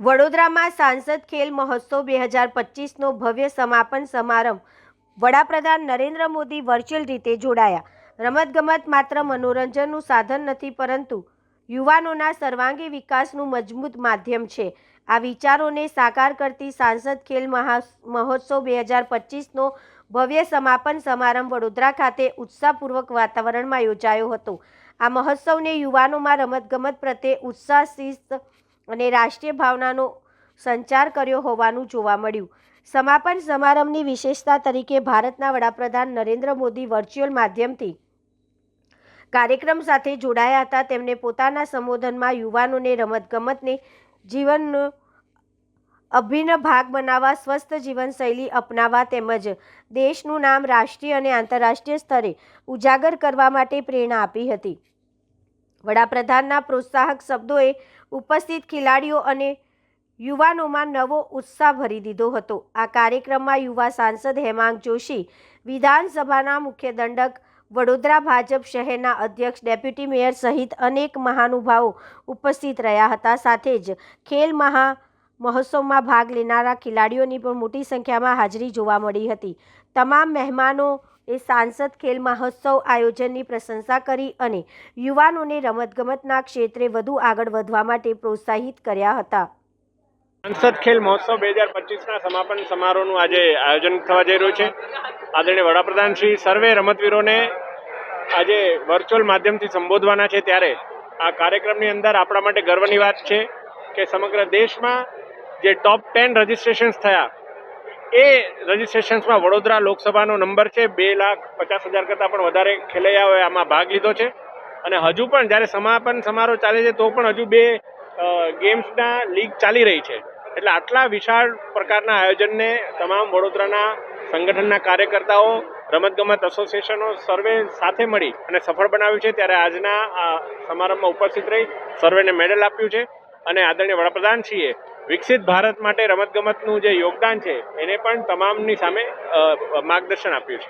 વડોદરામાં સાંસદ ખેલ મહોત્સવ 2025નો ભવ્ય સમાપન સમારંભ. વડાપ્રધાન નરેન્દ્ર મોદી વર્ચ્યુઅલ રીતે જોડાયા. રમતગમત માત્ર મનોરંજનનું સાધન નથી, પરંતુ યુવાનોના સર્વાંગી વિકાસનું મજબૂત માધ્યમ છે. આ વિચારોને સાકાર કરતી સાંસદ ખેલ મહોત્સવ 2025નો ભવ્ય સમાપન સમારંભ વડોદરા ખાતે ઉત્સાહપૂર્વક વાતાવરણમાં યોજાયો હતો. આ મહોત્સવને યુવાનોમાં રમતગમત પ્રત્યે ઉત્સાહ, શિસ્ત અને રાષ્ટ્રીય ભાવનાનો સંચાર કર્યો હોવાનું જોવા મળ્યું. સમાપન સમારંભની વિશેષતા તરીકે ભારતના વડાપ્રધાન નરેન્દ્ર મોદી વર્ચ્યુઅલ માધ્યમથી કાર્યક્રમ સાથે જોડાયા હતા. તેમણે પોતાના સંબોધનમાં યુવાનોને રમતગમતને જીવનનો અભિન્ન ભાગ બનાવવા, સ્વસ્થ જીવનશૈલી અપનાવવા તેમજ દેશનું નામ રાષ્ટ્રીય અને આંતરરાષ્ટ્રીય સ્તરે ઉજાગર કરવા માટે પ્રેરણા આપી હતી. વડાપ્રધાનના પ્રોત્સાહક શબ્દોએ ઉપસ્થિત ખેલાડીઓ અને યુવાનોમાં નવો ઉત્સાહ ભરી દીધો હતો. આ કાર્યક્રમમાં યુવા સાંસદ હેમાંગ જોશી, વિધાનસભાના મુખ્ય દંડક, વડોદરા ભાજપ શહેરના અધ્યક્ષ, ડેપ્યુટી મેયર સહિત અનેક મહાનુભાવો ઉપસ્થિત રહ્યા હતા. સાથે જ ખેલ મહોત્સવમાં ભાગ લેનારા ખેલાડીઓની પણ મોટી સંખ્યામાં હાજરી જોવા મળી હતી. તમામ મહેમાનો એ સાંસદ ખેલ મહોત્સવ આયોજનની પ્રશંસા કરી અને યુવાનોને રમતગમતના ક્ષેત્રે વધુ આગળ વધવા માટે પ્રોત્સાહિત કર્યા હતા. સાંસદ ખેલ મહોત્સવ 2025ના સમાપન સમારોહનું આજે આયોજન થવા જઈ રહ્યું છે. આદરણીય વડાપ્રધાન શ્રી સર્વે રમતવીરોને આજે વર્ચ્યુઅલ માધ્યમથી સંબોધવાના છે. ત્યારે આ કાર્યક્રમની અંદર આપણા માટે ગર્વની વાત છે કે સમગ્ર દેશમાં જે ટોપ 10 રજિસ્ટ્રેશન્સ થયા, એ રજિસ્ટ્રેશન્સમાં વડોદરા લોકસભાનો નંબર છે. 2,50,000 કરતાં પણ વધારે ખેલૈયાઓએ આમાં ભાગ લીધો છે. અને હજુ પણ જ્યારે સમાપન સમારોહ ચાલે છે તો પણ હજુ 2 ગેમ્સના લીગ ચાલી રહી છે. એટલે આટલા વિશાળ પ્રકારના આયોજનને તમામ વડોદરાના સંગઠનના કાર્યકર્તાઓ, રમતગમત એસોસિએશનો સર્વે સાથે મળી અને સફળ બનાવ્યું છે. ત્યારે આજના આ સમારંભમાં ઉપસ્થિત રહી સર્વેને મેડલ આપ્યું છે અને આદરણીય વડાપ્રધાનશ્રીએ વિકસિત ભારત માટે રમતગમતનું જે યોગદાન છે એને પણ તમામની સામે માર્ગદર્શન આપ્યું છે.